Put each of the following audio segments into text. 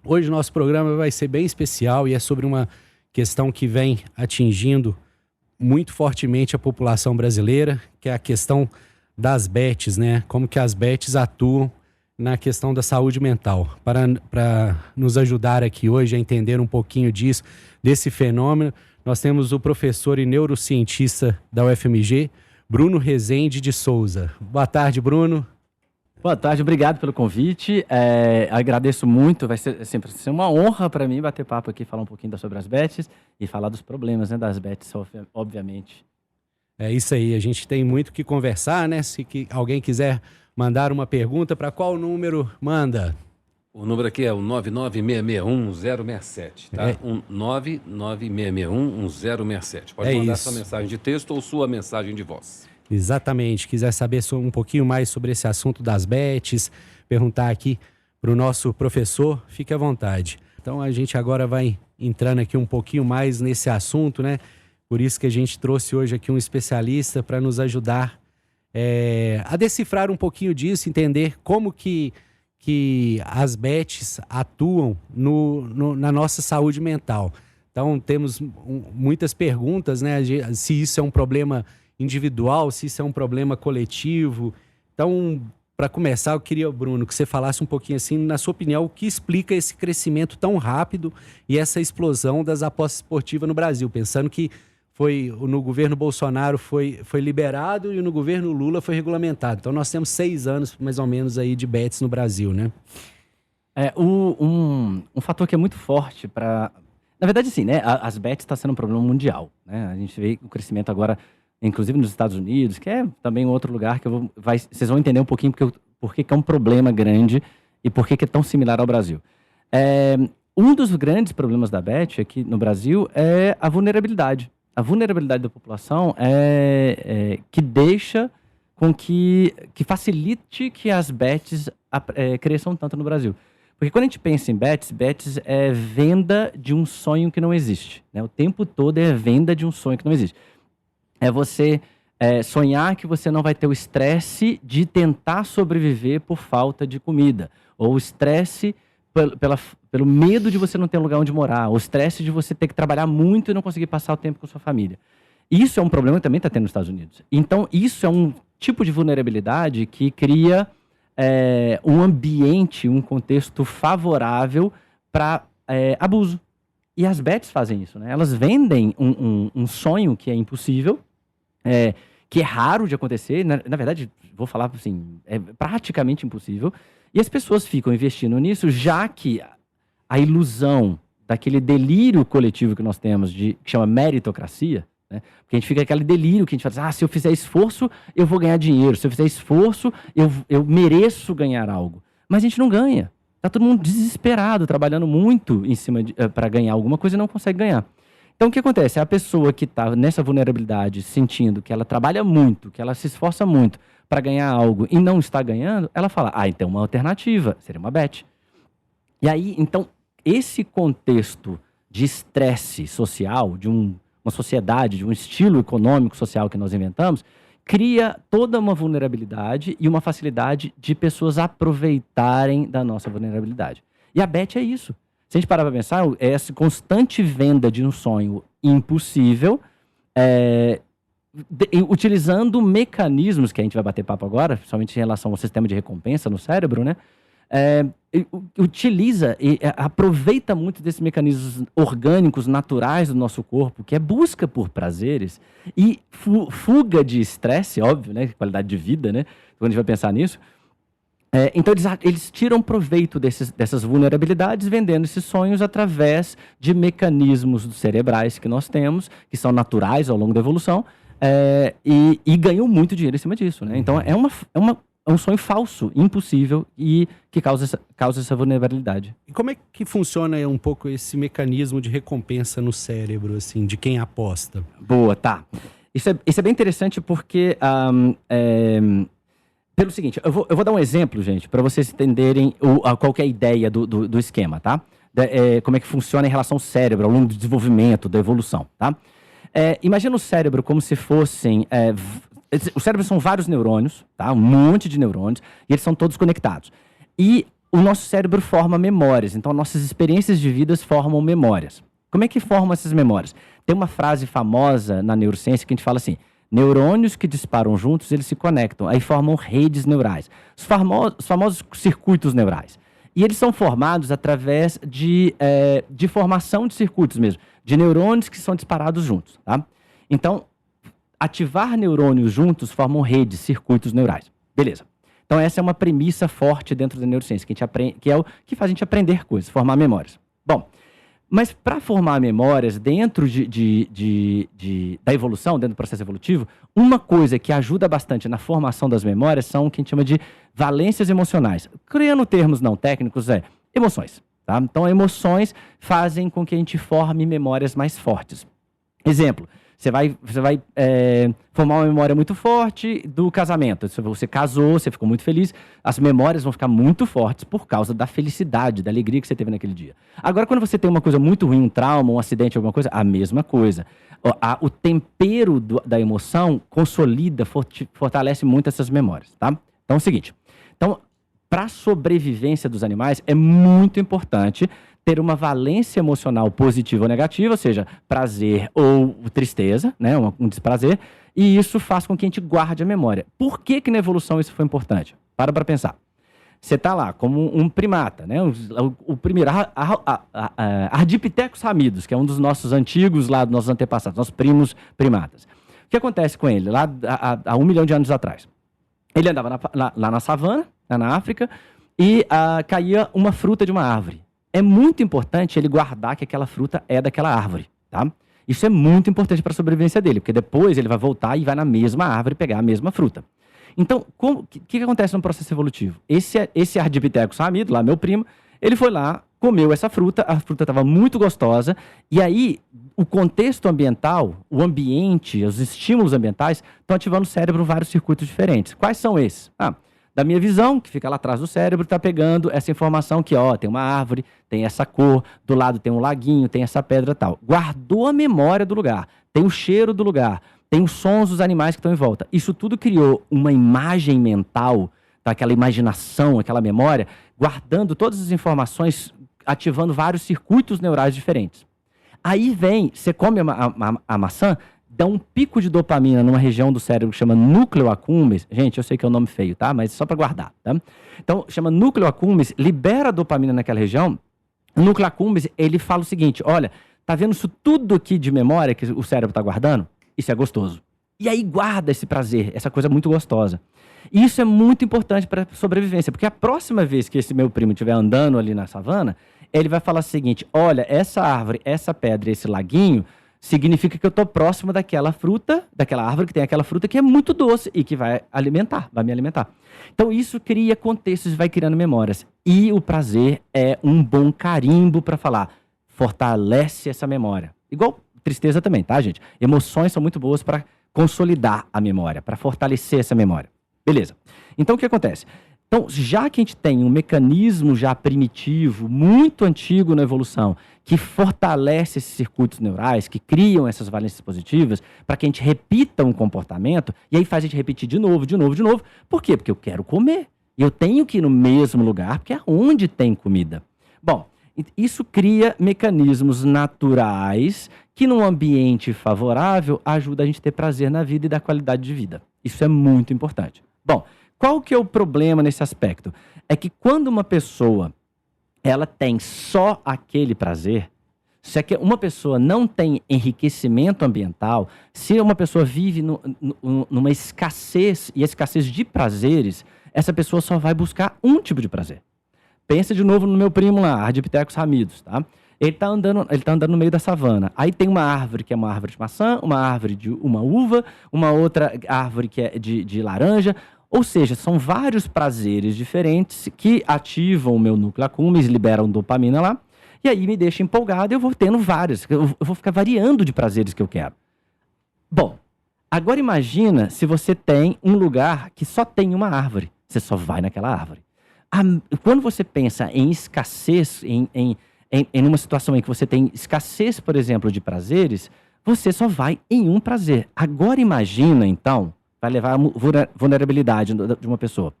Hoje o nosso programa vai ser bem especial e é sobre uma questão que vem atingindo muito fortemente a população brasileira, que é a questão das bets, né? Como que as bets atuam na questão da saúde mental. Para nos ajudar aqui hoje a entender um pouquinho disso, desse fenômeno, nós temos o professor e neurocientista da UFMG, Bruno Rezende de Souza. Boa tarde, Bruno. Boa tarde, obrigado pelo convite. Agradeço muito, vai ser sempre uma honra para mim bater papo aqui, falar um pouquinho sobre as bets e falar dos problemas, né, das bets, obviamente. É isso aí, a gente tem muito o que conversar, né? Se alguém quiser mandar uma pergunta, para qual número manda? O número aqui é o 996611067, tá? 996611067. Pode mandar sua mensagem de texto ou sua mensagem de voz. Exatamente. Quiser saber um pouquinho mais sobre esse assunto das bets, perguntar aqui para o nosso professor, fique à vontade. Então a gente agora vai entrando aqui um pouquinho mais nesse assunto, né? Por isso que a gente trouxe hoje aqui um especialista para nos ajudar a decifrar um pouquinho disso, entender como que as bets atuam na nossa saúde mental. Então temos muitas perguntas, né? Se isso é um problema individual, se isso é um problema coletivo. Então, para começar, eu queria, Bruno, que você falasse um pouquinho assim, na sua opinião, o que explica esse crescimento tão rápido e essa explosão das apostas esportivas no Brasil, pensando que no governo Bolsonaro foi liberado e no governo Lula foi regulamentado. Então, nós temos 6 anos, mais ou menos, aí de bets no Brasil, né? Um fator que é muito forte para... Na verdade, sim, né? As bets está sendo um problema mundial, né? A gente vê o crescimento agora, inclusive nos Estados Unidos, que é também um outro lugar que vocês vão entender um pouquinho por que é um problema grande e por que é tão similar ao Brasil. Um dos grandes problemas da bet aqui no Brasil é a vulnerabilidade. A vulnerabilidade da população que deixa com que facilite que as bets cresçam tanto no Brasil. Porque quando a gente pensa em bets é venda de um sonho que não existe, né? O tempo todo é venda de um sonho que não existe. É você sonhar que você não vai ter o estresse de tentar sobreviver por falta de comida, ou o estresse pelo medo de você não ter um lugar onde morar, o estresse de você ter que trabalhar muito e não conseguir passar o tempo com sua família. Isso é um problema que também está tendo nos Estados Unidos. Então, isso é um tipo de vulnerabilidade que cria um ambiente, um contexto favorável para abuso. E as bets fazem isso, né? Elas vendem um sonho que é impossível, que é raro de acontecer, na verdade, vou falar assim, é praticamente impossível, e as pessoas ficam investindo nisso, já que a ilusão daquele delírio coletivo que nós temos, que chama meritocracia, né? Porque a gente fica aquele delírio que a gente fala assim, se eu fizer esforço, eu vou ganhar dinheiro, se eu fizer esforço, eu mereço ganhar algo. Mas a gente não ganha. Está todo mundo desesperado, trabalhando muito em cima para ganhar alguma coisa e não consegue ganhar. Então, o que acontece? A pessoa que está nessa vulnerabilidade, sentindo que ela trabalha muito, que ela se esforça muito para ganhar algo e não está ganhando, ela fala, então uma alternativa, seria uma bet. E aí, então, esse contexto de estresse social, de uma sociedade, de um estilo econômico social que nós inventamos, cria toda uma vulnerabilidade e uma facilidade de pessoas aproveitarem da nossa vulnerabilidade. E a bet é isso. Se a gente parar para pensar, é essa constante venda de um sonho impossível, utilizando mecanismos que a gente vai bater papo agora, principalmente em relação ao sistema de recompensa no cérebro, né? Utiliza e aproveita muito desses mecanismos orgânicos, naturais do nosso corpo, que é busca por prazeres e fuga de estresse, óbvio, né? Qualidade de vida, né? Quando a gente vai pensar nisso. Então, eles tiram proveito dessas vulnerabilidades, vendendo esses sonhos através de mecanismos cerebrais que nós temos, que são naturais ao longo da evolução, e ganham muito dinheiro em cima disso, né? Então, é um sonho falso, impossível, e que causa essa vulnerabilidade. E como é que funciona um pouco esse mecanismo de recompensa no cérebro, assim, de quem aposta? Boa, tá. Isso é bem interessante porque... Pelo seguinte, eu vou dar um exemplo, gente, para vocês entenderem qual que é a ideia do esquema, tá? Como é que funciona em relação ao cérebro, ao longo do desenvolvimento, da evolução, tá? Imagina o cérebro como se fossem... o cérebro são vários neurônios, tá? Um monte de neurônios, e eles são todos conectados. E o nosso cérebro forma memórias. Então, nossas experiências de vida formam memórias. Como é que formam essas memórias? Tem uma frase famosa na neurociência que a gente fala assim: neurônios que disparam juntos, eles se conectam, aí formam redes neurais. Os famosos circuitos neurais. E eles são formados através de formação de circuitos mesmo, de neurônios que são disparados juntos, tá? Então, ativar neurônios juntos formam redes, circuitos neurais. Beleza. Então, essa é uma premissa forte dentro da neurociência, que, a gente aprende, que é o que faz a gente aprender coisas, formar memórias. Bom, mas para formar memórias dentro da evolução, dentro do processo evolutivo, uma coisa que ajuda bastante na formação das memórias são o que a gente chama de valências emocionais. Criando termos não técnicos, emoções. Tá? Então, emoções fazem com que a gente forme memórias mais fortes. Exemplo, você vai formar uma memória muito forte do casamento. Você casou, você ficou muito feliz, as memórias vão ficar muito fortes por causa da felicidade, da alegria que você teve naquele dia. Agora, quando você tem uma coisa muito ruim, um trauma, um acidente, alguma coisa, a mesma coisa. O tempero da emoção consolida, fortalece muito essas memórias, tá? Então é o seguinte, para a sobrevivência dos animais, é muito importante ter uma valência emocional positiva ou negativa, ou seja, prazer ou tristeza, né, um desprazer, e isso faz com que a gente guarde a memória. Por que na evolução isso foi importante? Para pensar. Você está lá como um primata, né, o primeiro, Ardipithecus ramidos, que é um dos nossos antigos, lá dos nossos antepassados, nossos primos primatas. O que acontece com ele? Lá há 1 milhão de anos atrás. Ele andava lá na savana, na África, e caía uma fruta de uma árvore. É muito importante ele guardar que aquela fruta é daquela árvore, tá? Isso é muito importante para a sobrevivência dele, porque depois ele vai voltar e vai na mesma árvore pegar a mesma fruta. Então, o que acontece no processo evolutivo? Esse Ardipithecus ramido, lá meu primo, ele foi lá, comeu essa fruta, a fruta estava muito gostosa, e aí o contexto ambiental, o ambiente, os estímulos ambientais estão ativando o cérebro vários circuitos diferentes. Quais são esses? Da minha visão, que fica lá atrás do cérebro, está pegando essa informação que, tem uma árvore, tem essa cor, do lado tem um laguinho, tem essa pedra e tal. Guardou a memória do lugar, tem o cheiro do lugar, tem os sons dos animais que estão em volta. Isso tudo criou uma imagem mental, tá? Aquela imaginação, aquela memória, guardando todas as informações, ativando vários circuitos neurais diferentes. Aí vem, você come a maçã, dá um pico de dopamina numa região do cérebro que chama núcleo accumbens. Gente, eu sei que é um nome feio, tá? Mas só para guardar, tá? Então, chama núcleo accumbens, libera dopamina naquela região. O núcleo accumbens, ele fala o seguinte: olha, tá vendo isso tudo aqui de memória que o cérebro tá guardando? Isso é gostoso. E aí guarda esse prazer, essa coisa muito gostosa. E isso é muito importante para a sobrevivência, porque a próxima vez que esse meu primo estiver andando ali na savana, ele vai falar o seguinte: olha, essa árvore, essa pedra, esse laguinho, significa que eu estou próximo daquela fruta, daquela árvore que tem aquela fruta que é muito doce e que vai me alimentar. Então isso cria contextos e vai criando memórias. E o prazer é um bom carimbo para falar, fortalece essa memória. Igual tristeza também, tá, gente? Emoções são muito boas para consolidar a memória, para fortalecer essa memória. Beleza. Então o que acontece? Então, já que a gente tem um mecanismo já primitivo, muito antigo na evolução, que fortalece esses circuitos neurais, que criam essas valências positivas, para que a gente repita um comportamento, e aí faz a gente repetir de novo. Por quê? Porque eu quero comer. E eu tenho que ir no mesmo lugar, porque é onde tem comida. Bom, isso cria mecanismos naturais que, num ambiente favorável, ajuda a gente a ter prazer na vida e dar qualidade de vida. Isso é muito importante. Bom, qual que é o problema nesse aspecto? É que quando uma pessoa ela tem só aquele prazer, se uma pessoa não tem enriquecimento ambiental, se uma pessoa vive numa escassez, e a escassez de prazeres, essa pessoa só vai buscar um tipo de prazer. Pensa de novo no meu primo lá, Ardipithecus ramidos, tá? Ele tá andando no meio da savana. Aí tem uma árvore que é uma árvore de maçã, uma árvore de uma uva, uma outra árvore que é de laranja. Ou seja, são vários prazeres diferentes que ativam o meu núcleo accumbens, liberam dopamina lá, e aí me deixa empolgado e eu vou tendo vários, eu vou ficar variando de prazeres que eu quero. Bom, agora imagina se você tem um lugar que só tem uma árvore, você só vai naquela árvore. Quando você pensa em escassez, em uma situação em que você tem escassez, por exemplo, de prazeres, você só vai em um prazer. Agora imagina, então, vai levar a vulnerabilidade de uma pessoa.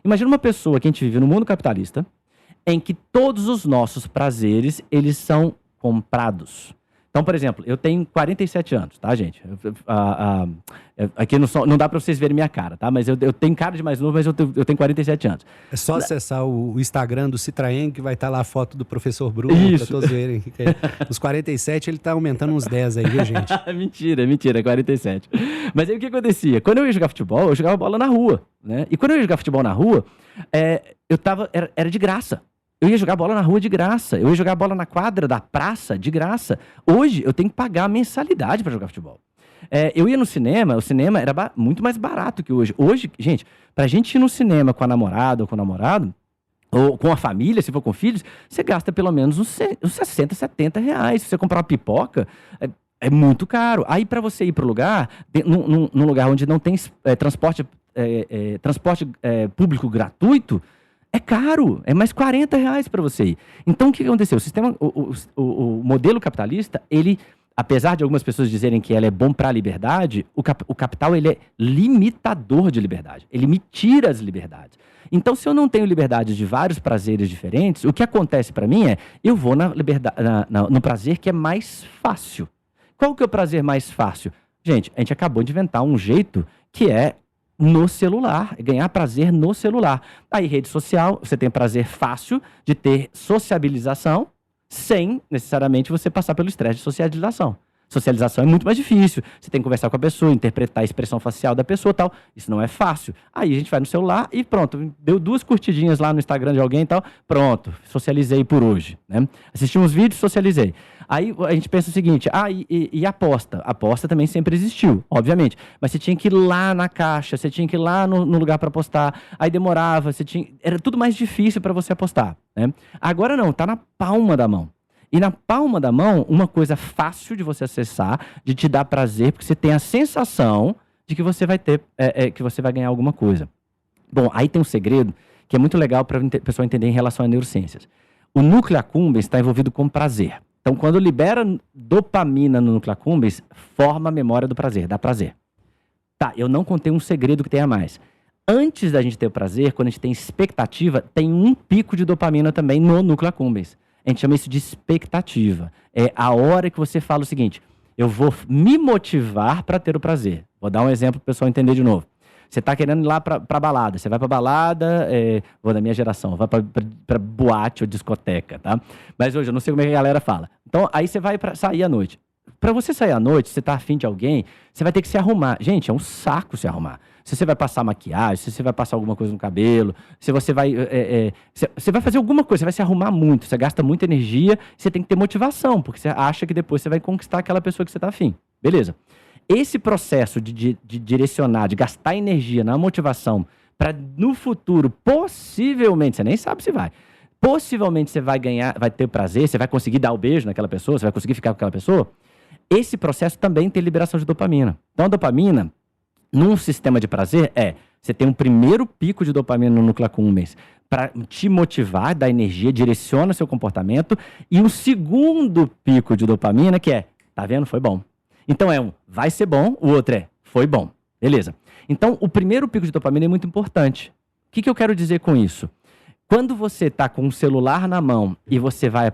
Imagina uma pessoa que a gente vive no mundo capitalista, em que todos os nossos prazeres, eles são comprados. Então, por exemplo, eu tenho 47 anos, tá, gente? Aqui não dá para vocês verem minha cara, tá? Mas eu tenho cara de mais novo, mas eu tenho 47 anos. É só acessar o Instagram do Citraen, que vai estar lá a foto do professor Bruno, para todos verem. Os 47, ele tá aumentando uns 10 aí, viu, gente? mentira, 47. Mas aí o que acontecia? Quando eu ia jogar futebol, eu jogava bola na rua, né? E quando eu ia jogar futebol na rua, era de graça. Eu ia jogar bola na rua de graça. Eu ia jogar bola na quadra da praça de graça. Hoje, eu tenho que pagar a mensalidade para jogar futebol. Eu ia no cinema, o cinema era muito mais barato que hoje. Hoje, gente, pra gente ir no cinema com a namorada ou com o namorado, ou com a família, se for com filhos, você gasta pelo menos uns 60, 70 reais. Se você comprar uma pipoca, é muito caro. Aí, para você ir pro lugar, num lugar onde não tem transporte público gratuito, é caro, é mais 40 reais para você ir. Então, o que aconteceu? O modelo capitalista, ele, apesar de algumas pessoas dizerem que ele é bom para a liberdade, o capital, ele é limitador de liberdade. Ele me tira as liberdades. Então, se eu não tenho liberdade de vários prazeres diferentes, o que acontece para mim eu vou no prazer que é mais fácil. Qual que é o prazer mais fácil? Gente, a gente acabou de inventar um jeito que é no celular, ganhar prazer no celular. Aí, rede social, você tem prazer fácil de ter sociabilização sem necessariamente você passar pelo estresse de socialização. Socialização é muito mais difícil. Você tem que conversar com a pessoa, interpretar a expressão facial da pessoa e tal. Isso não é fácil. Aí a gente vai no celular e pronto. Deu 2 curtidinhas lá no Instagram de alguém e tal. Pronto, socializei por hoje, né? Assisti uns vídeos, socializei. Aí a gente pensa o seguinte, e aposta? Aposta também sempre existiu, obviamente. Mas você tinha que ir lá na caixa, você tinha que ir lá no lugar para apostar. Aí demorava, era tudo mais difícil para você apostar, né? Agora não, tá na palma da mão. E na palma da mão, uma coisa fácil de você acessar, de te dar prazer, porque você tem a sensação de que você vai que você vai ganhar alguma coisa. Bom, aí tem um segredo que é muito legal para a pessoa entender em relação a neurociências. O núcleo accumbens está envolvido com prazer. Então, quando libera dopamina no núcleo accumbens, forma a memória do prazer, dá prazer. Tá, eu não contei um segredo que tem a mais. Antes da gente ter o prazer, quando a gente tem expectativa, tem um pico de dopamina também no núcleo accumbens. A gente chama isso de expectativa. É a hora que você fala o seguinte, eu vou me motivar para ter o prazer. Vou dar um exemplo para o pessoal entender de novo. Você está querendo ir lá para balada. Você vai para balada, vou da minha geração, vai para boate ou discoteca, tá? Mas hoje eu não sei como é que a galera fala. Então, aí você vai para sair à noite. Para você sair à noite, você tá afim de alguém, você vai ter que se arrumar. Gente, é um saco se arrumar. Se você vai passar maquiagem, se você vai passar alguma coisa no cabelo, se você vai... você vai fazer alguma coisa, você vai se arrumar muito, você gasta muita energia, você tem que ter motivação, porque você acha que depois você vai conquistar aquela pessoa que você tá afim. Beleza. Esse processo de direcionar, de gastar energia na motivação, para no futuro, possivelmente, você nem sabe se vai, possivelmente você vai ganhar, vai ter prazer, você vai conseguir dar o beijo naquela pessoa, você vai conseguir ficar com aquela pessoa, esse processo também tem liberação de dopamina. Então a dopamina, num sistema de prazer, você tem um primeiro pico de dopamina no núcleo accumbens para te motivar, dar energia, direciona seu comportamento, e um segundo pico de dopamina que tá vendo? Foi bom. Então vai ser bom, o outro foi bom. Beleza. Então, o primeiro pico de dopamina é muito importante. O que eu quero dizer com isso? Quando você está com o celular na mão e você vai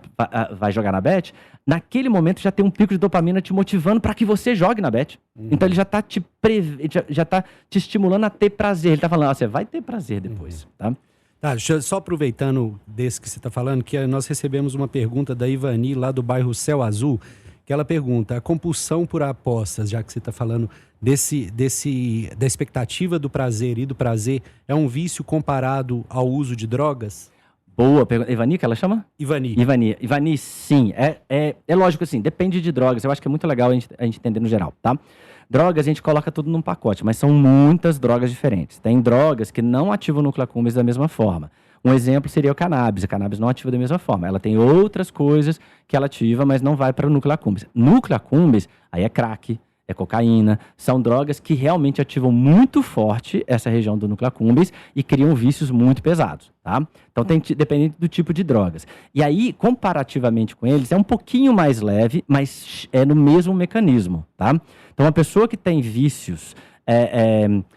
jogar na bet, naquele momento já tem um pico de dopamina te motivando para que você jogue na bet. Então, ele já está te estimulando a ter prazer. Ele está falando, você vai ter prazer depois, tá? Tá, só aproveitando desse que você está falando, que nós recebemos uma pergunta da Ivani, lá do bairro Céu Azul, que ela pergunta, a compulsão por apostas, já que você está falando da expectativa do prazer e do prazer, é um vício comparado ao uso de drogas? Boa pergunta. Ivani, que ela chama? Ivani, sim. É lógico assim, depende de drogas. Eu acho que é muito legal a gente entender no geral, tá? Drogas, a gente coloca tudo num pacote, mas são muitas drogas diferentes. Tem drogas que não ativam o núcleo accumbens da mesma forma. Um exemplo seria o cannabis. A cannabis não ativa da mesma forma. Ela tem outras coisas que ela ativa, mas não vai para o núcleo accumbens. Núcleo accumbens, aí é crack, é cocaína. São drogas que realmente ativam muito forte essa região do núcleo accumbens e criam vícios muito pesados, tá? Então, dependendo do tipo de drogas. E aí, comparativamente com eles, é um pouquinho mais leve, mas é no mesmo mecanismo, tá? Então, uma pessoa que tem vícios...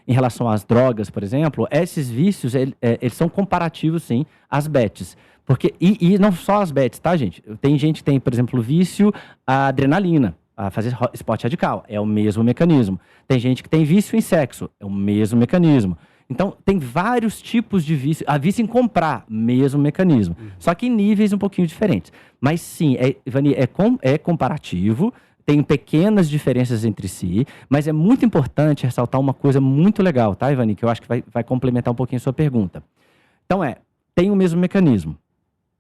em relação às drogas, por exemplo, esses vícios, eles são comparativos, sim, às bets. Porque, e não só as bets, tá, gente? Tem gente que tem, por exemplo, vício à adrenalina, a fazer esporte radical. É o mesmo mecanismo. Tem gente que tem vício em sexo. É o mesmo mecanismo. Então, tem vários tipos de vício. A vício em comprar, mesmo mecanismo. Só que em níveis um pouquinho diferentes. Mas sim, Ivani, é comparativo, tem pequenas diferenças entre si, mas é muito importante ressaltar uma coisa muito legal, tá, Ivani? Que eu acho que vai complementar um pouquinho a sua pergunta. Então, tem o mesmo mecanismo.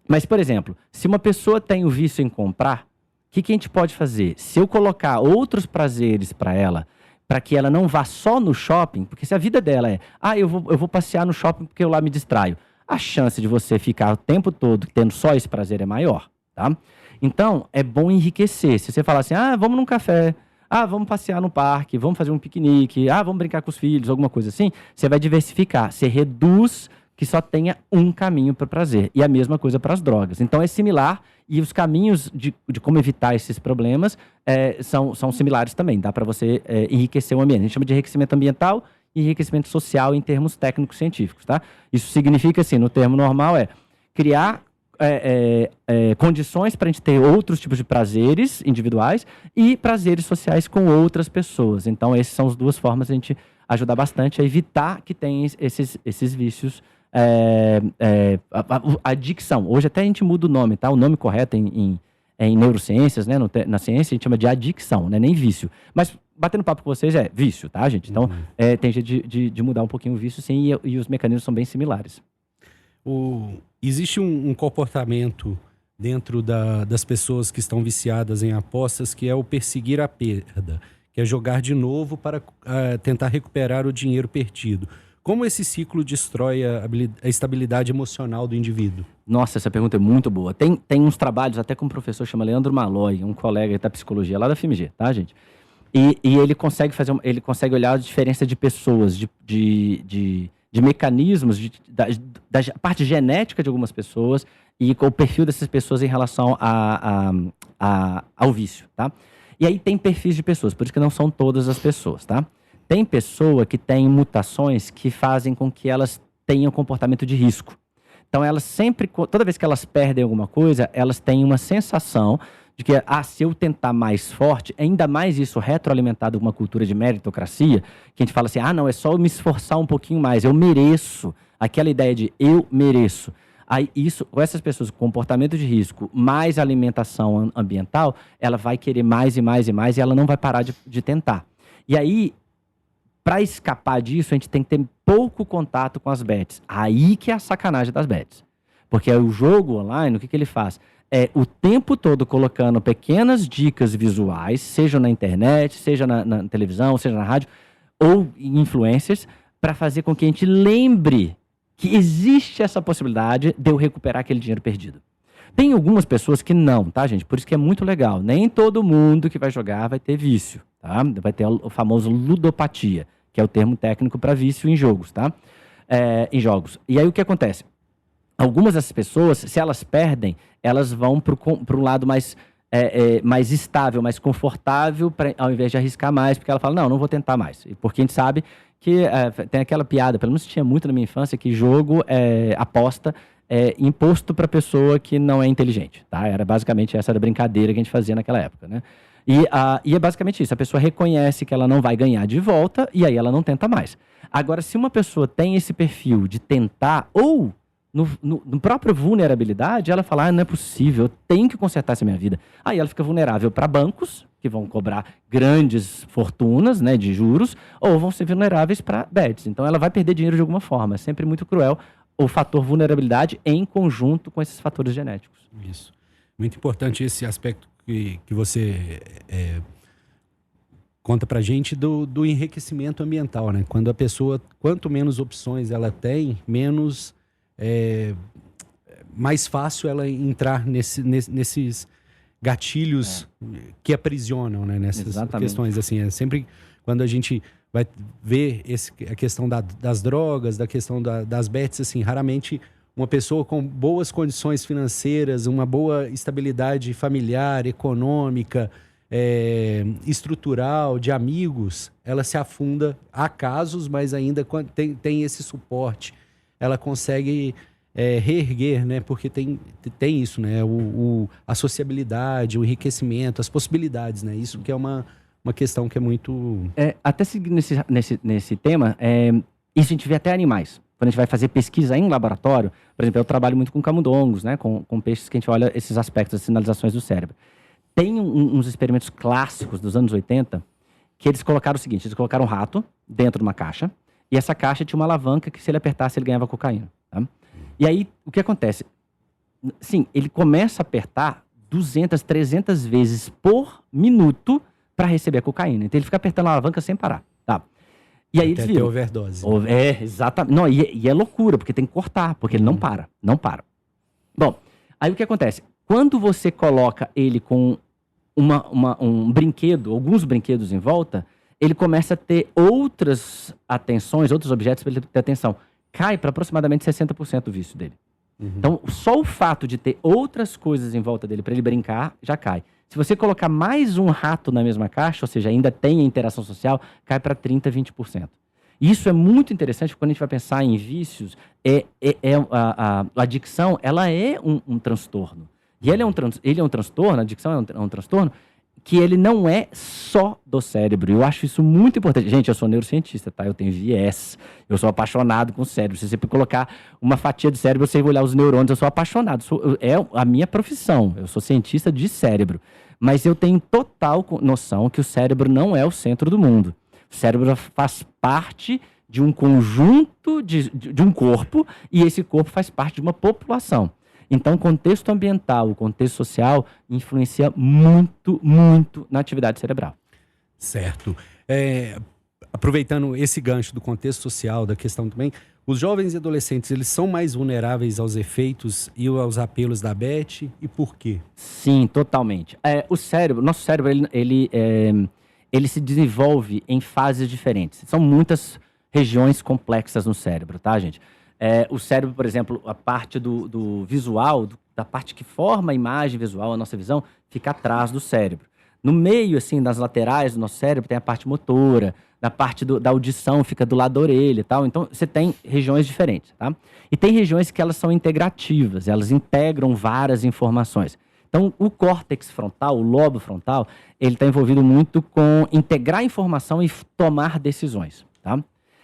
Mas, por exemplo, se uma pessoa tem o vício em comprar, o que a gente pode fazer? Se eu colocar outros prazeres para ela, para que ela não vá só no shopping, porque se a vida dela eu vou passear no shopping porque eu lá me distraio, a chance de você ficar o tempo todo tendo só esse prazer é maior, tá? Então, é bom enriquecer. Se você falar assim, vamos num café, vamos passear no parque, vamos fazer um piquenique, vamos brincar com os filhos, alguma coisa assim, você vai diversificar, você reduz que só tenha um caminho para o prazer. E a mesma coisa para as drogas. Então, é similar e os caminhos de como evitar esses problemas são similares também. Dá para você enriquecer o ambiente. A gente chama de enriquecimento ambiental e enriquecimento social em termos técnicos científicos, tá? Isso significa, assim, no termo normal, criar condições para a gente ter outros tipos de prazeres individuais e prazeres sociais com outras pessoas. Então, essas são as duas formas de a gente ajudar bastante a evitar que tenha esses vícios. A adicção. Hoje até a gente muda o nome, tá? O nome correto em neurociências, né? Na ciência a gente chama de adicção, né? Nem vício. Mas batendo papo com vocês vício, tá, gente? Então, tem jeito de mudar um pouquinho o vício, sim, e os mecanismos são bem similares. Existe um comportamento dentro das pessoas que estão viciadas em apostas que é o perseguir a perda, que é jogar de novo para tentar recuperar o dinheiro perdido. Como esse ciclo destrói a estabilidade emocional do indivíduo? Nossa, essa pergunta é muito boa. Tem uns trabalhos, até com um professor chama Leandro Malloy, um colega da psicologia lá da FMG, tá, gente? E ele consegue olhar a diferença de pessoas, de mecanismos, da parte genética de algumas pessoas e com o perfil dessas pessoas em relação ao vício, tá? E aí tem perfis de pessoas, por isso que não são todas as pessoas, tá? Tem pessoa que tem mutações que fazem com que elas tenham comportamento de risco. Então, elas sempre, toda vez que elas perdem alguma coisa, elas têm uma sensação de que, se eu tentar mais forte, ainda mais isso retroalimentado com uma cultura de meritocracia, que a gente fala assim, não, é só eu me esforçar um pouquinho mais, eu mereço. Aquela ideia de eu mereço. Aí, com essas pessoas com comportamento de risco, mais alimentação ambiental, ela vai querer mais e mais e mais e ela não vai parar de tentar. E aí, para escapar disso, a gente tem que ter pouco contato com as bets. Aí que é a sacanagem das bets. Porque o jogo online, o que ele faz? O tempo todo colocando pequenas dicas visuais, seja na internet, seja na televisão, seja na rádio, ou em influencers, para fazer com que a gente lembre que existe essa possibilidade de eu recuperar aquele dinheiro perdido. Tem algumas pessoas que não, tá, gente? Por isso que é muito legal. Nem todo mundo que vai jogar vai ter vício, tá? Vai ter o famoso ludopatia, que é o termo técnico para vício em jogos, tá? Em jogos. E aí o que acontece? Algumas dessas pessoas, se elas perdem, elas vão para um lado mais estável, mais confortável, ao invés de arriscar mais, porque ela fala, não vou tentar mais. Porque a gente sabe que tem aquela piada, pelo menos tinha muito na minha infância, que jogo, aposta, imposto para pessoa que não é inteligente, tá? Era basicamente essa brincadeira que a gente fazia naquela época, né? E é basicamente isso, a pessoa reconhece que ela não vai ganhar de volta e aí ela não tenta mais. Agora, se uma pessoa tem esse perfil de tentar ou no próprio vulnerabilidade, ela fala, não é possível, eu tenho que consertar essa minha vida. Aí ela fica vulnerável para bancos, que vão cobrar grandes fortunas, né, de juros, ou vão ser vulneráveis para bets. Então ela vai perder dinheiro de alguma forma. É sempre muito cruel o fator vulnerabilidade em conjunto com esses fatores genéticos. Isso. Muito importante esse aspecto que você conta pra gente do enriquecimento ambiental, né? Quando a pessoa, quanto menos opções ela tem, mais fácil ela entrar nesses gatilhos que aprisionam, né? Nessas Exatamente. Questões, assim, sempre quando a gente vai ver a questão das drogas, da questão das bets, assim, raramente uma pessoa com boas condições financeiras, uma boa estabilidade familiar, econômica, estrutural, de amigos, ela se afunda. Há casos, mas ainda tem esse suporte. Ela consegue reerguer, né? Porque tem isso, né? A sociabilidade, o enriquecimento, as possibilidades, né? Isso que é uma questão que é muito... Até seguindo nesse tema, isso a gente vê até animais. Quando a gente vai fazer pesquisa em laboratório, por exemplo, eu trabalho muito com camundongos, né? Com peixes que a gente olha esses aspectos, as sinalizações do cérebro. Tem uns experimentos clássicos dos anos 80 que eles colocaram o seguinte, eles colocaram um rato dentro de uma caixa e essa caixa tinha uma alavanca que se ele apertasse ele ganhava cocaína, tá? E aí, o que acontece? Sim, ele começa a apertar 200, 300 vezes por minuto para receber a cocaína. Então ele fica apertando a alavanca sem parar, tá? E aí eles viram. Overdose. Exatamente. Não, e é loucura, porque tem que cortar, porque ele não para. Bom, aí o que acontece? Quando você coloca ele com um brinquedo, alguns brinquedos em volta, ele começa a ter outras atenções, outros objetos para ele ter atenção. Cai para aproximadamente 60% do vício dele. Então, só o fato de ter outras coisas em volta dele para ele brincar, já cai. Se você colocar mais um rato na mesma caixa, ou seja, ainda tem a interação social, cai para 30%, 20%. Isso é muito interessante, porque quando a gente vai pensar em vícios, a adicção, ela é um transtorno. E ele é um transtorno, a adicção é um transtorno, que ele não é só do cérebro. Eu acho isso muito importante. Gente, eu sou neurocientista, tá? Eu tenho viés. Eu sou apaixonado com o cérebro. Se você colocar uma fatia de cérebro, você vai olhar os neurônios. Eu sou apaixonado. É a minha profissão. Eu sou cientista de cérebro. Mas eu tenho total noção que o cérebro não é o centro do mundo. O cérebro faz parte de um conjunto, de um corpo, e esse corpo faz parte de uma população. Então, o contexto ambiental, o contexto social, influencia muito, muito na atividade cerebral. Certo. Aproveitando esse gancho do contexto social, da questão também, os jovens e adolescentes, eles são mais vulneráveis aos efeitos e aos apelos da BET, e por quê? Sim, totalmente. Nosso cérebro, ele se desenvolve em fases diferentes. São muitas regiões complexas no cérebro, tá, gente? O cérebro, por exemplo, a parte do visual, da parte que forma a imagem visual, a nossa visão, fica atrás do cérebro. No meio, assim, das laterais do nosso cérebro, tem a parte motora, na parte da audição, fica do lado da orelha e tal. Então, você tem regiões diferentes, tá? E tem regiões que elas são integrativas, elas integram várias informações. Então, o córtex frontal, o lobo frontal, ele está envolvido muito com integrar informação e tomar decisões, tá?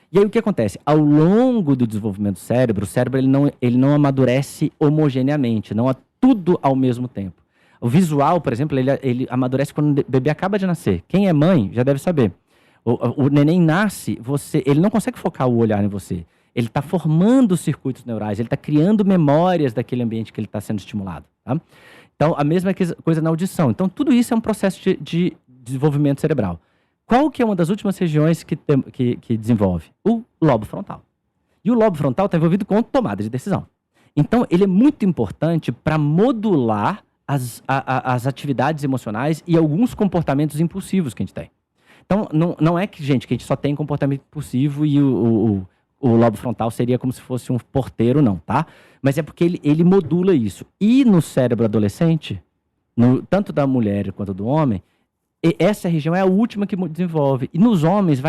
E aí o que acontece? Ao longo do desenvolvimento do cérebro, o cérebro ele não amadurece homogeneamente, não é tudo ao mesmo tempo. O visual, por exemplo, ele amadurece quando o bebê acaba de nascer. Quem é mãe já deve saber. O neném nasce, ele não consegue focar o olhar em você. Ele está formando circuitos neurais, ele está criando memórias daquele ambiente que ele está sendo estimulado, tá? Então, a mesma coisa na audição. Então, tudo isso é um processo de desenvolvimento cerebral. Qual que é uma das últimas regiões que desenvolve? O lobo frontal. E o lobo frontal está envolvido com tomada de decisão. Então, ele é muito importante para modular as atividades emocionais e alguns comportamentos impulsivos que a gente tem. Então, não é que a gente só tem comportamento impulsivo e o lobo frontal seria como se fosse um porteiro, não, tá? Mas é porque ele modula isso. E no cérebro adolescente, tanto da mulher quanto do homem, essa região é a última que desenvolve. E nos homens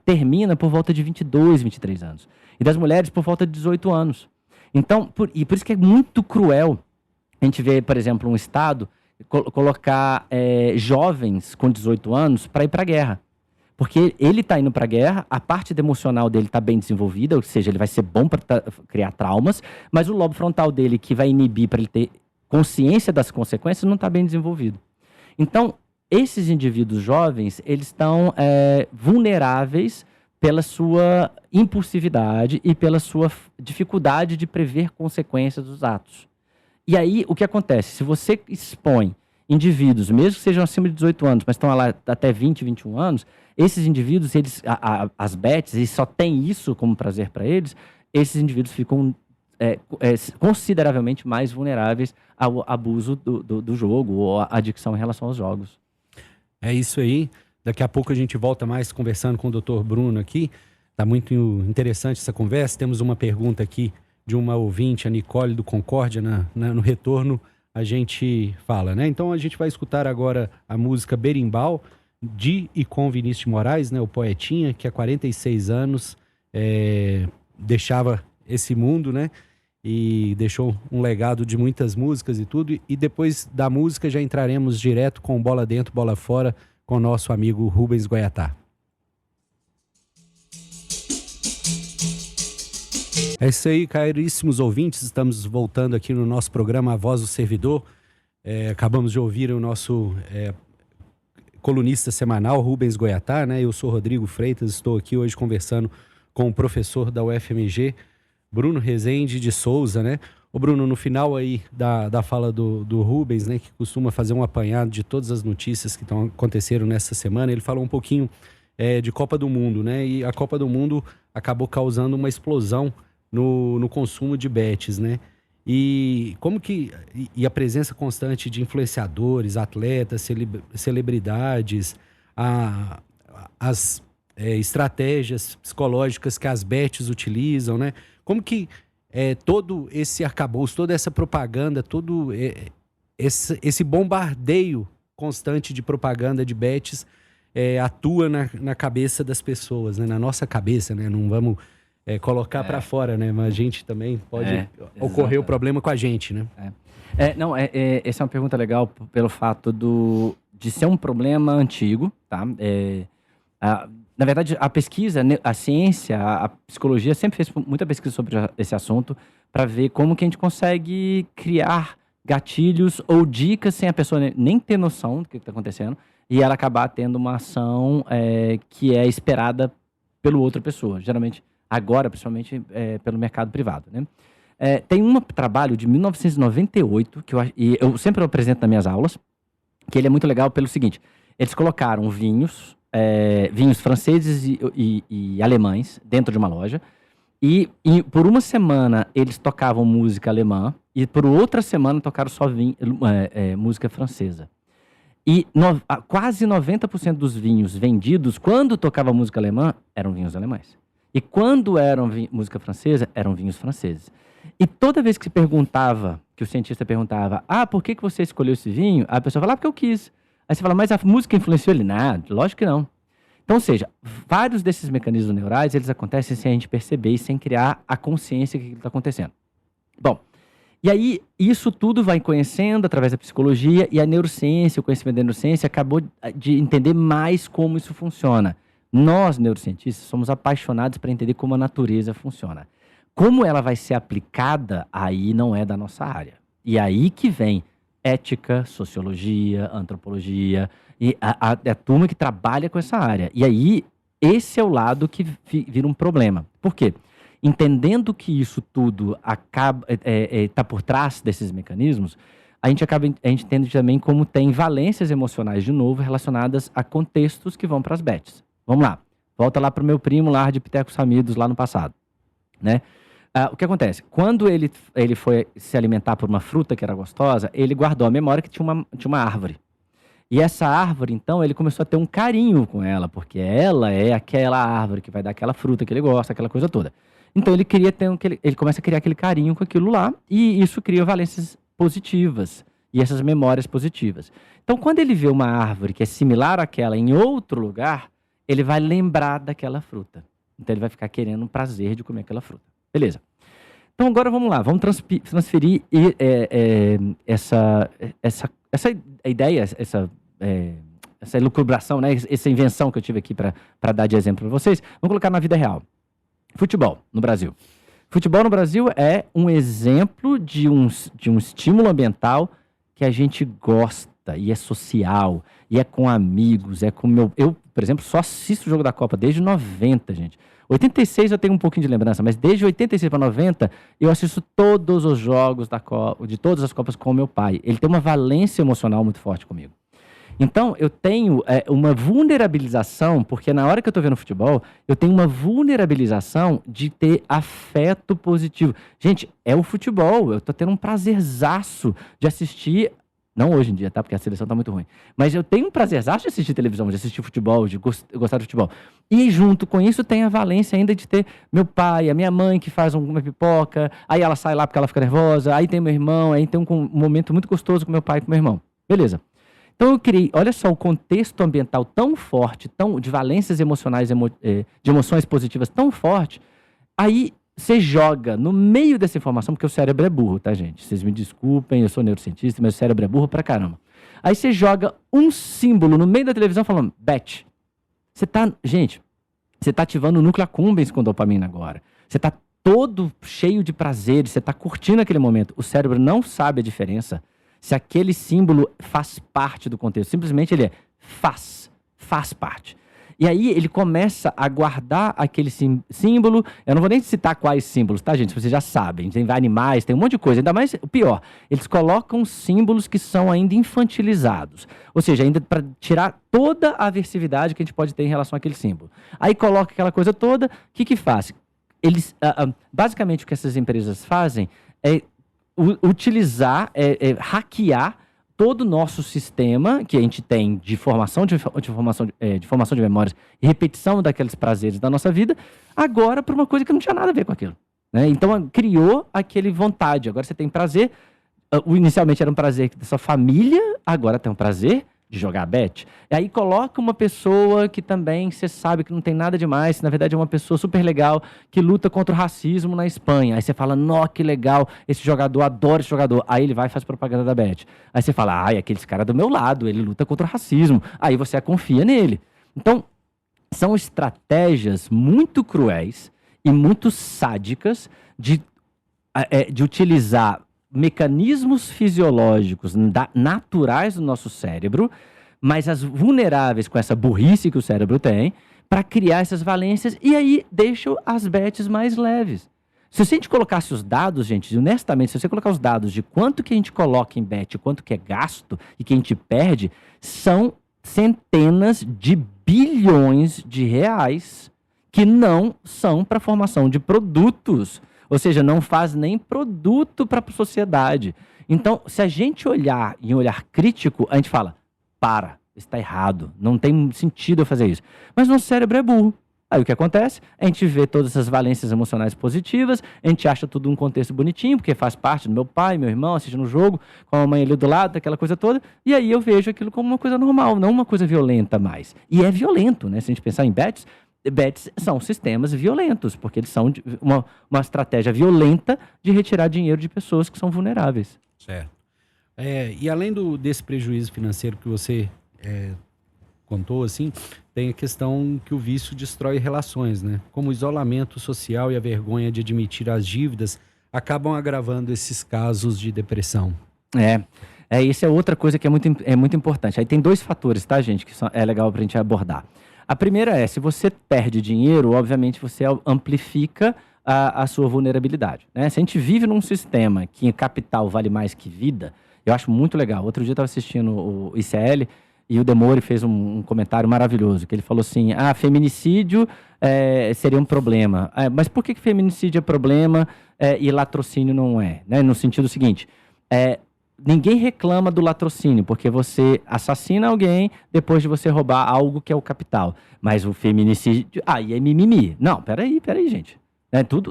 termina por volta de 22, 23 anos. E das mulheres por volta de 18 anos. Então, por isso que é muito cruel a gente ver, por exemplo, um estado colocar jovens com 18 anos para ir para a guerra. Porque ele está indo para a guerra, a parte emocional dele está bem desenvolvida, ou seja, ele vai ser bom para criar traumas, mas o lobo frontal dele, que vai inibir para ele ter consciência das consequências, não está bem desenvolvido. Então, esses indivíduos jovens, eles estão vulneráveis pela sua impulsividade e pela sua dificuldade de prever consequências dos atos. E aí, o que acontece? Se você expõe indivíduos, mesmo que sejam acima de 18 anos, mas estão lá até 20, 21 anos, esses indivíduos, as BETs, eles só têm isso como prazer para eles, esses indivíduos ficam consideravelmente mais vulneráveis ao abuso do jogo ou à adicção em relação aos jogos. É isso aí. Daqui a pouco a gente volta mais conversando com o Dr. Bruno aqui. Tá muito interessante essa conversa. Temos uma pergunta aqui de uma ouvinte, a Nicole do Concórdia, no retorno a gente fala, né? Então a gente vai escutar agora a música Berimbau, de e com Vinícius de Moraes, né? O poetinha, que há 46 anos deixava esse mundo, né? e deixou um legado de muitas músicas e tudo. E depois da música já entraremos direto com Bola Dentro, Bola Fora, com o nosso amigo Rubens Goiatá. É isso aí, caríssimos ouvintes, estamos voltando aqui no nosso programa A Voz do Servidor. Acabamos de ouvir o nosso colunista semanal, Rubens Goiatá, né? Eu sou Rodrigo Freitas, estou aqui hoje conversando com o professor da UFMG, Bruno Rezende de Souza, né? Ô Bruno, no final aí da fala do Rubens, né, que costuma fazer um apanhado de todas as notícias que aconteceram nessa semana, ele falou um pouquinho de Copa do Mundo, né? E a Copa do Mundo acabou causando uma explosão no consumo de bets, né? E a presença constante de influenciadores, atletas, celebridades, as estratégias psicológicas que as bets utilizam, né? Como que todo esse arcabouço, toda essa propaganda, todo esse bombardeio constante de propaganda de bets atua na cabeça das pessoas, né? Na nossa cabeça, né? Não vamos colocar para fora, né? Mas a gente também pode ocorrer o problema com a gente, né? Essa é uma pergunta legal pelo fato de ser um problema antigo, tá? Na verdade, a pesquisa, a ciência, a psicologia sempre fez muita pesquisa sobre esse assunto para ver como que a gente consegue criar gatilhos ou dicas sem a pessoa nem ter noção do que está acontecendo e ela acabar tendo uma ação que é esperada pela outra pessoa. Geralmente, agora, principalmente, pelo mercado privado, né? Tem um trabalho de 1998, que eu sempre apresento nas minhas aulas, que ele é muito legal pelo seguinte: eles colocaram vinhos franceses e alemães dentro de uma loja, e por uma semana eles tocavam música alemã, e por outra semana tocaram só música francesa. E quase 90% dos vinhos vendidos, quando tocava música alemã, eram vinhos alemães. E quando eram música francesa, eram vinhos franceses. E toda vez que se perguntava, que o cientista perguntava, por que você escolheu esse vinho? A pessoa falava, porque eu quis. Aí você fala, mas a música influenciou ele? Nada, lógico que não. Então, ou seja, vários desses mecanismos neurais, eles acontecem sem a gente perceber e sem criar a consciência que está acontecendo. Bom, e aí isso tudo vai conhecendo através da psicologia, e a neurociência, o conhecimento da neurociência acabou de entender mais como isso funciona. Nós, neurocientistas, somos apaixonados para entender como a natureza funciona. Como ela vai ser aplicada, aí não é da nossa área. E aí que vem ética, sociologia, antropologia, e a turma que trabalha com essa área. E aí, esse é o lado que vira um problema. Por quê? Entendendo que isso tudo está por trás desses mecanismos, a gente entende também como tem valências emocionais, de novo, relacionadas a contextos que vão para as bets. Vamos lá, volta lá para o meu primo lá de Pitecos Ramidos, lá no passado, né? O que acontece? Quando ele foi se alimentar por uma fruta que era gostosa, ele guardou a memória que tinha uma árvore. E essa árvore, então, ele começou a ter um carinho com ela, porque ela é aquela árvore que vai dar aquela fruta que ele gosta, aquela coisa toda. Então, ele começa a criar aquele carinho com aquilo lá, e isso cria valências positivas, e essas memórias positivas. Então, quando ele vê uma árvore que é similar àquela em outro lugar, ele vai lembrar daquela fruta. Então, ele vai ficar querendo um prazer de comer aquela fruta. Beleza. Então, agora vamos lá. Vamos transferir essa ideia, essa elucubração, né? Essa invenção que eu tive aqui para dar de exemplo para vocês. Vamos colocar na vida real. Futebol no Brasil. Futebol no Brasil é um exemplo de um estímulo ambiental que a gente gosta, e é social, e é com amigos, é com eu, por exemplo, só assisto o jogo da Copa desde 90, gente. 86 eu tenho um pouquinho de lembrança, mas desde 86 para 90 eu assisto todos os jogos da Copa, de todas as Copas com o meu pai. Ele tem uma valência emocional muito forte comigo. Então, eu tenho uma vulnerabilização, porque na hora que eu estou vendo futebol, eu tenho uma vulnerabilização de ter afeto positivo. Gente, é o futebol, eu estou tendo um prazerzaço de assistir, não hoje em dia, tá? Porque a seleção está muito ruim, mas eu tenho um prazerzaço de assistir televisão, de assistir futebol, de gostar de futebol. E junto com isso tem a valência ainda de ter meu pai, a minha mãe que faz uma pipoca, aí ela sai lá porque ela fica nervosa, aí tem meu irmão, aí tem um momento muito gostoso com meu pai e com meu irmão. Beleza. Então eu criei, olha só, o contexto ambiental tão forte, de valências emocionais, de emoções positivas tão forte, aí você joga no meio dessa informação, porque o cérebro é burro, tá, gente? Vocês me desculpem, eu sou neurocientista, mas o cérebro é burro pra caramba. Aí você joga um símbolo no meio da televisão falando, bet. Gente, você tá ativando o núcleo accumbens com dopamina agora. Você tá todo cheio de prazeres, você tá curtindo aquele momento. O cérebro não sabe a diferença se aquele símbolo faz parte do contexto. Simplesmente ele faz parte. E aí ele começa a guardar aquele símbolo. Eu não vou nem citar quais símbolos, tá, gente? Vocês já sabem. Tem animais, tem um monte de coisa. Ainda mais, o pior, eles colocam símbolos que são ainda infantilizados. Ou seja, ainda para tirar toda a aversividade que a gente pode ter em relação àquele símbolo. Aí coloca aquela coisa toda, o que faz? Eles, basicamente, o que essas empresas fazem é utilizar, hackear todo o nosso sistema que a gente tem de formação de memórias e repetição daqueles prazeres da nossa vida, agora para uma coisa que não tinha nada a ver com aquilo. Né? Então, criou aquele vontade. Agora você tem prazer. Inicialmente era um prazer da sua família, agora tem um prazer de jogar bet. E aí coloca uma pessoa que também você sabe que não tem nada demais, na verdade é uma pessoa super legal que luta contra o racismo na Espanha. Aí você fala, nó, que legal, esse jogador, adoro esse jogador. Aí ele vai e faz propaganda da bet. Aí você fala, ai, aquele cara do meu lado, ele luta contra o racismo. Aí você confia nele. Então, são estratégias muito cruéis e muito sádicas de utilizar mecanismos fisiológicos naturais do nosso cérebro, mas as vulneráveis com essa burrice que o cérebro tem, para criar essas valências, e aí deixam as bets mais leves. Se a gente colocasse os dados, gente, honestamente, se você colocar os dados de quanto que a gente coloca em bet, quanto que é gasto e que a gente perde, são centenas de bilhões de reais que não são para formação de produtos. Ou seja, não faz nem produto para a sociedade. Então, se a gente olhar em um olhar crítico, a gente fala, isso está errado, não tem sentido eu fazer isso. Mas nosso cérebro é burro. Aí o que acontece? A gente vê todas essas valências emocionais positivas, a gente acha tudo um contexto bonitinho, porque faz parte do meu pai, meu irmão, assistindo um jogo, com a mãe ali do lado, aquela coisa toda, e aí eu vejo aquilo como uma coisa normal, não uma coisa violenta mais. E é violento, né? Se a gente pensar em bets são sistemas violentos, porque eles são uma estratégia violenta de retirar dinheiro de pessoas que são vulneráveis. Certo. E além desse prejuízo financeiro que você contou, assim, tem a questão que o vício destrói relações, né? Como o isolamento social e a vergonha de admitir as dívidas acabam agravando esses casos de depressão. Isso é outra coisa que é muito importante. Aí tem dois fatores, tá, gente, que é legal pra gente abordar. A primeira se você perde dinheiro, obviamente você amplifica a sua vulnerabilidade. Né? Se a gente vive num sistema que capital vale mais que vida, eu acho muito legal. Outro dia eu estava assistindo o ICL e o Demore fez um comentário maravilhoso, que ele falou assim, feminicídio seria um problema. Mas por que feminicídio é problema e latrocínio não é? Né? No sentido seguinte, ninguém reclama do latrocínio, porque você assassina alguém depois de você roubar algo que é o capital. Mas o feminicídio, aí é mimimi. Não, peraí, gente.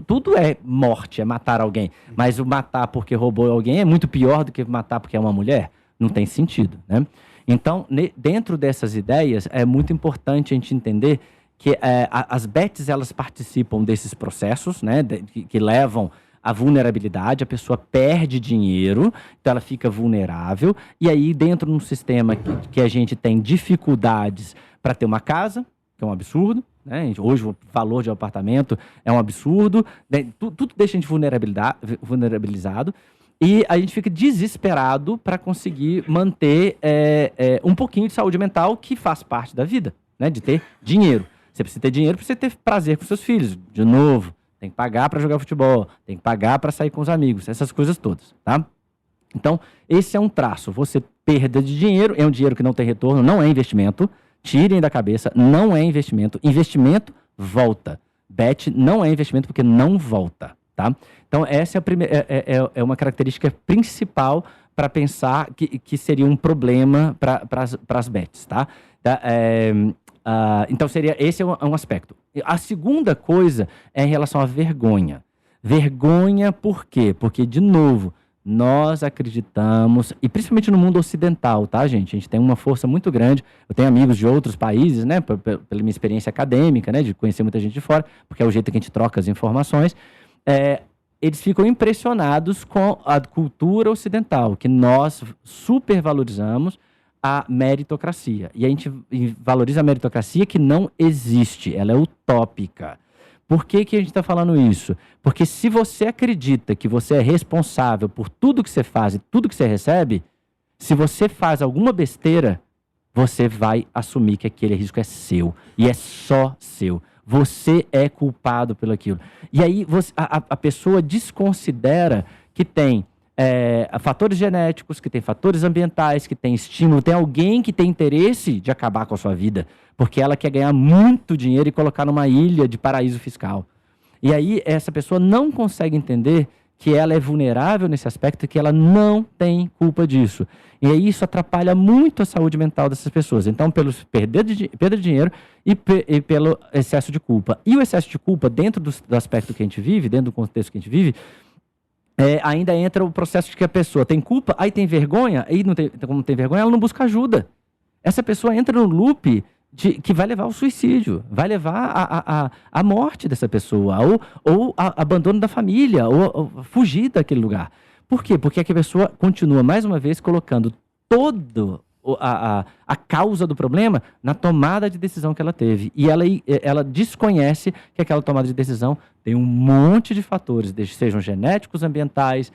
Tudo é morte, é matar alguém. Mas o matar porque roubou alguém é muito pior do que matar porque é uma mulher. Não tem sentido, né? Então, dentro dessas ideias, é muito importante a gente entender que as bets, elas participam desses processos, né? Que levam a vulnerabilidade, a pessoa perde dinheiro, então ela fica vulnerável, e aí dentro de um sistema que a gente tem dificuldades para ter uma casa, que é um absurdo, né? Hoje o valor de um apartamento é um absurdo, né? Tudo deixa a gente vulnerabilizado, e a gente fica desesperado para conseguir manter um pouquinho de saúde mental que faz parte da vida, né? De ter dinheiro. Você precisa ter dinheiro para você ter prazer com seus filhos, de novo. Tem que pagar para jogar futebol, tem que pagar para sair com os amigos, essas coisas todas, tá? Então, esse é um traço. Você perda de dinheiro, é um dinheiro que não tem retorno, não é investimento. Tirem da cabeça, não é investimento. Investimento volta. Bet não é investimento porque não volta, tá? Então, essa é uma característica principal para pensar que seria um problema para as bets, tá? Então, esse é um aspecto. A segunda coisa é em relação à vergonha. Vergonha por quê? Porque, de novo, nós acreditamos, e principalmente no mundo ocidental, tá, gente? A gente tem uma força muito grande. Eu tenho amigos de outros países, né? Pela minha experiência acadêmica, né? De conhecer muita gente de fora, porque é o jeito que a gente troca as informações. eles ficam impressionados com a cultura ocidental, que nós supervalorizamos a meritocracia. E a gente valoriza a meritocracia que não existe, ela é utópica. Por que a gente está falando isso? Porque se você acredita que você é responsável por tudo que você faz e tudo que você recebe, se você faz alguma besteira, você vai assumir que aquele risco é seu. E é só seu. Você é culpado pelo aquilo. E aí a pessoa desconsidera que tem fatores genéticos, que tem fatores ambientais, que tem estímulo, tem alguém que tem interesse de acabar com a sua vida, porque ela quer ganhar muito dinheiro e colocar numa ilha de paraíso fiscal. E aí essa pessoa não consegue entender que ela é vulnerável nesse aspecto e que ela não tem culpa disso. E aí isso atrapalha muito a saúde mental dessas pessoas. Então, pelo perda de dinheiro e pelo excesso de culpa. E o excesso de culpa, dentro do aspecto que a gente vive, dentro do contexto que a gente vive, ainda entra o processo de que a pessoa tem culpa, aí tem vergonha, aí como não tem vergonha, ela não busca ajuda. Essa pessoa entra no loop que vai levar ao suicídio, vai levar à morte dessa pessoa, ou abandono da família, ou fugir daquele lugar. Por quê? Porque a pessoa continua, mais uma vez, colocando toda a causa do problema na tomada de decisão que ela teve. E ela desconhece que aquela tomada de decisão tem um monte de fatores, sejam genéticos, ambientais,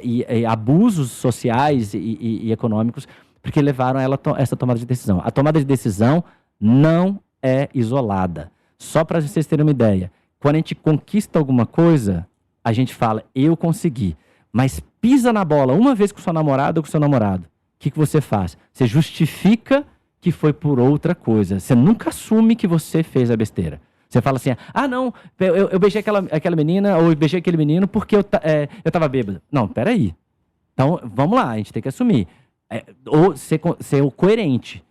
e abusos sociais e econômicos, porque levaram ela a essa tomada de decisão. A tomada de decisão não é isolada. Só para vocês terem uma ideia, quando a gente conquista alguma coisa, a gente fala, eu consegui. Mas pisa na bola uma vez com o seu namorado ou com o seu namorado. O que você faz? Você justifica que foi por outra coisa. Você nunca assume que você fez a besteira. Você fala assim, não, eu beijei aquela menina ou eu beijei aquele menino porque eu estava bêbado. Não, peraí. Então, vamos lá, a gente tem que assumir. Ou ser coerente.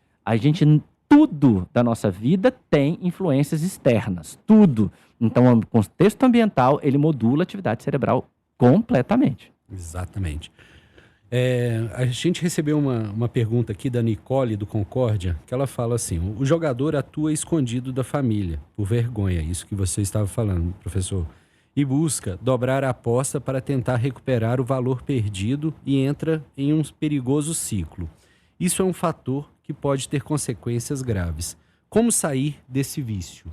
Tudo da nossa vida tem influências externas. Tudo. Então, o contexto ambiental, ele modula a atividade cerebral completamente. Exatamente. A gente recebeu uma pergunta aqui da Nicole, do Concórdia, que ela fala assim, o jogador atua escondido da família, por vergonha, isso que você estava falando, professor, e busca dobrar a aposta para tentar recuperar o valor perdido e entra em um perigoso ciclo. Isso é um fator que pode ter consequências graves. Como sair desse vício?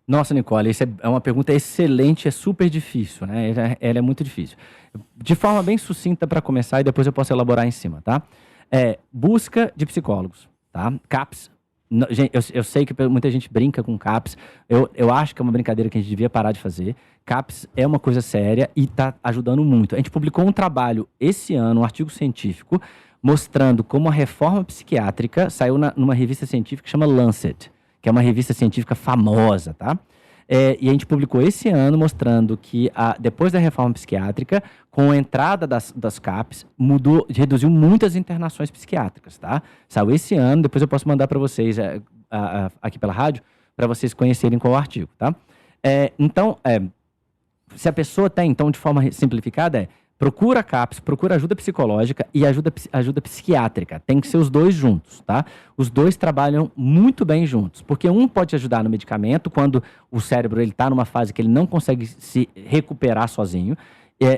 Nossa, Nicole, essa é uma pergunta excelente, é super difícil, né? Ela é muito difícil. De forma bem sucinta para começar e depois eu posso elaborar em cima, tá? Busca de psicólogos, tá? CAPS. Gente, eu sei que muita gente brinca com CAPS. Eu acho que é uma brincadeira que a gente devia parar de fazer. CAPS é uma coisa séria e está ajudando muito. A gente publicou um trabalho esse ano, um artigo científico, mostrando como a reforma psiquiátrica saiu numa revista científica que chama Lancet, que é uma revista científica famosa, tá? E a gente publicou esse ano mostrando que depois da reforma psiquiátrica, com a entrada das CAPs, reduziu muitas internações psiquiátricas, tá? Saiu esse ano, depois eu posso mandar para vocês aqui pela rádio, para vocês conhecerem qual é o artigo, tá? Então, se a pessoa tem, então, de forma simplificada, procura CAPS, procura ajuda psicológica e ajuda psiquiátrica. Tem que ser os dois juntos, tá? Os dois trabalham muito bem juntos, porque um pode ajudar no medicamento quando o cérebro está numa fase que ele não consegue se recuperar sozinho,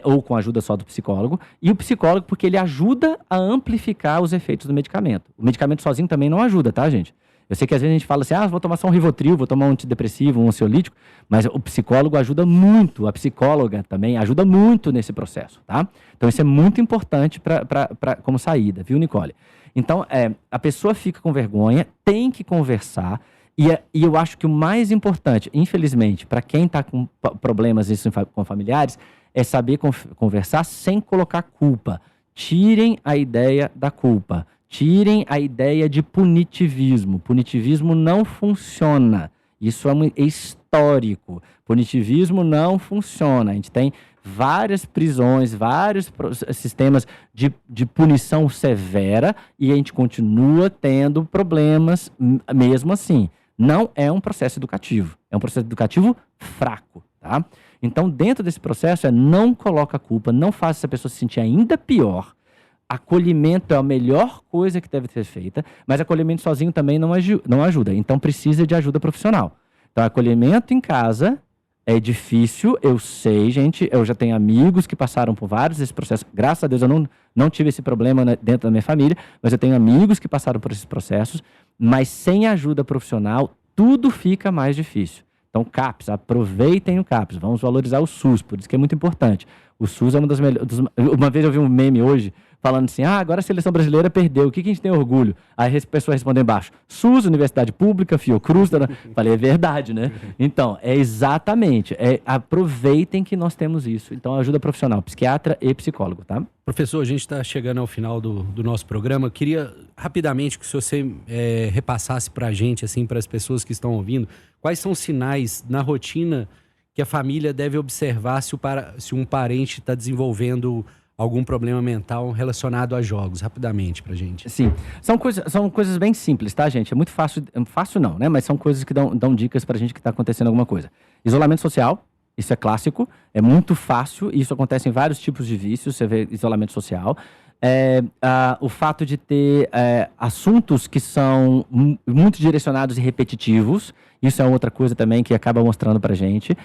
ou com a ajuda só do psicólogo, e o psicólogo porque ele ajuda a amplificar os efeitos do medicamento. O medicamento sozinho também não ajuda, tá, gente? Eu sei que às vezes a gente fala assim, vou tomar só um Rivotril, vou tomar um antidepressivo, um ansiolítico, mas o psicólogo ajuda muito, a psicóloga também ajuda muito nesse processo, tá? Então isso é muito importante como saída, viu, Nicole? Então, a pessoa fica com vergonha, tem que conversar, e eu acho que o mais importante, infelizmente, para quem está com problemas com familiares, é saber conversar sem colocar culpa. Tirem a ideia da culpa. Tirem a ideia de punitivismo. Punitivismo não funciona. Isso é histórico. Punitivismo não funciona. A gente tem várias prisões, vários sistemas de punição severa e a gente continua tendo problemas mesmo assim. Não é um processo educativo. É um processo educativo fraco, tá? Então, dentro desse processo, não coloca a culpa, não faça essa pessoa se sentir ainda pior. Acolhimento é a melhor coisa que deve ser feita, mas acolhimento sozinho também não ajuda. Então, precisa de ajuda profissional. Então, acolhimento em casa, É difícil, eu sei, gente. Eu já tenho amigos que passaram por vários desses processos. Graças a Deus eu não tive esse problema dentro da minha família, mas eu tenho amigos que passaram por esses processos. Mas sem ajuda profissional, tudo fica mais difícil. Então, CAPS, aproveitem o CAPS. Vamos valorizar o SUS, por isso que é muito importante. O SUS é uma das melhores... Uma vez eu vi um meme hoje falando assim, agora a seleção brasileira perdeu, o que a gente tem orgulho? Aí a pessoa respondeu embaixo, SUS, Universidade Pública, Fiocruz, falei, é verdade, né? Então, é exatamente, aproveitem que nós temos isso. Então, ajuda profissional, psiquiatra e psicólogo, tá? Professor, a gente está chegando ao final do nosso programa. Queria rapidamente que você repassasse para a gente, assim, para as pessoas que estão ouvindo, quais são os sinais na rotina que a família deve observar se um parente está desenvolvendo algum problema mental relacionado a jogos, rapidamente pra gente. Sim, são coisas bem simples, tá, gente? É muito fácil não, né? Mas são coisas que dão dicas pra gente que tá acontecendo alguma coisa. Isolamento social, isso é clássico, é muito fácil, e isso acontece em vários tipos de vícios, você vê isolamento social. O fato de ter assuntos que são muito direcionados e repetitivos, isso é outra coisa também que acaba mostrando pra gente.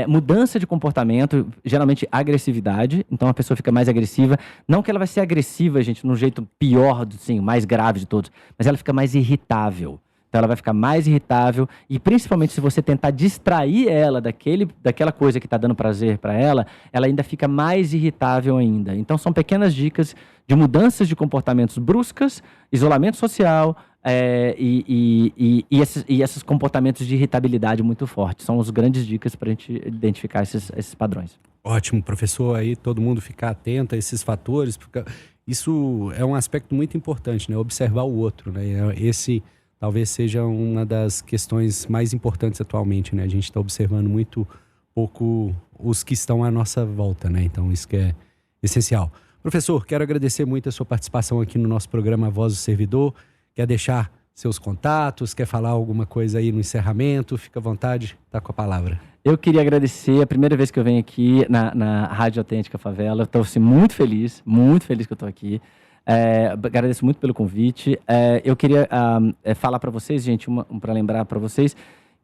Mudança de comportamento, geralmente agressividade, então a pessoa fica mais agressiva, não que ela vai ser agressiva, gente, num jeito pior, assim, mais grave de todos, mas ela fica mais irritável. Então ela vai ficar mais irritável e principalmente se você tentar distrair ela daquela coisa que está dando prazer para ela ainda fica mais irritável ainda. Então são pequenas dicas de mudanças de comportamentos bruscas, isolamento social e esses comportamentos de irritabilidade muito fortes. São as grandes dicas para a gente identificar esses padrões. Ótimo, professor, aí todo mundo ficar atento a esses fatores, porque isso é um aspecto muito importante, né? Observar o outro, né? Esse talvez seja uma das questões mais importantes atualmente, né? A gente está observando muito pouco os que estão à nossa volta, né? Então isso que é essencial. Professor, quero agradecer muito a sua participação aqui no nosso programa Voz do Servidor. Quer deixar seus contatos, quer falar alguma coisa aí no encerramento? Fica à vontade, tá com a palavra. Eu queria agradecer, a primeira vez que eu venho aqui na Rádio Autêntica Favela, estou assim, muito feliz que eu estou aqui. Agradeço muito pelo convite. Eu queria falar para vocês, gente, para lembrar para vocês,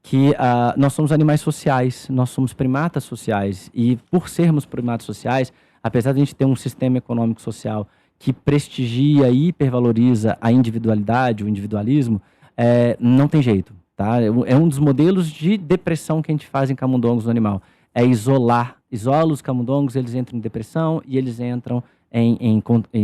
que nós somos animais sociais, nós somos primatas sociais, e por sermos primatas sociais, apesar de a gente ter um sistema econômico social que prestigia e hipervaloriza a individualidade, o individualismo, não tem jeito, tá? É um dos modelos de depressão que a gente faz em camundongos no animal, isola os camundongos, eles entram em depressão e eles entram em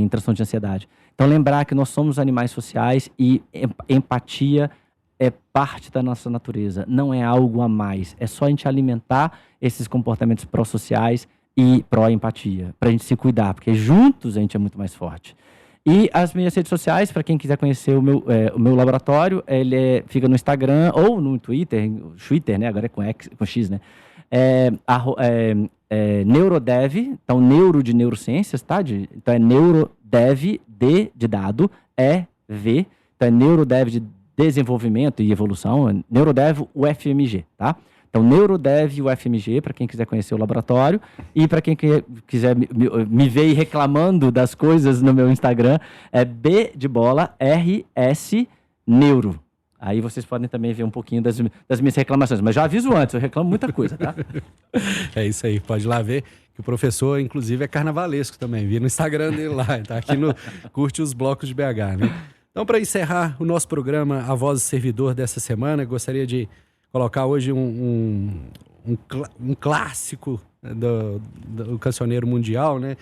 transtorno de ansiedade. Então, lembrar que nós somos animais sociais e empatia é parte da nossa natureza, não é algo a mais. É só a gente alimentar esses comportamentos pró-sociais e pró-empatia, para a gente se cuidar, porque juntos a gente é muito mais forte. E as minhas redes sociais, para quem quiser conhecer o meu laboratório, ele fica no Instagram ou no Twitter, né? Agora é com X, né? Neurodev, então neuro de neurociências, tá? Então é Neurodev, D de dado, EV, então é Neurodev de desenvolvimento e evolução, Neurodev UFMG, tá? Então Neurodev UFMG, para quem quiser conhecer o laboratório, e para quem quiser me ver reclamando das coisas no meu Instagram, é B de bola, RS Neuro. Aí vocês podem também ver um pouquinho das minhas reclamações. Mas já aviso antes, eu reclamo muita coisa, tá? É isso aí, pode ir lá ver que o professor, inclusive, é carnavalesco também. Vi no Instagram dele lá, tá aqui no Curte os Blocos de BH, né? Então, para encerrar o nosso programa A Voz do Servidor dessa semana, gostaria de colocar hoje um clássico do cancioneiro mundial, né?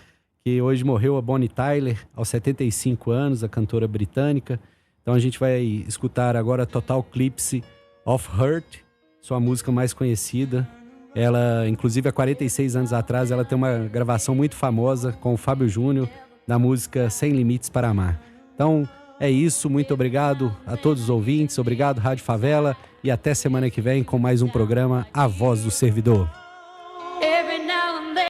Que hoje morreu a Bonnie Tyler, aos 75 anos, a cantora britânica. Então a gente vai escutar agora Total Eclipse of Heart, sua música mais conhecida. Ela, inclusive, há 46 anos atrás, ela tem uma gravação muito famosa com o Fábio Júnior, da música Sem Limites para Amar. Então é isso, muito obrigado a todos os ouvintes, obrigado Rádio Favela e até semana que vem com mais um programa A Voz do Servidor.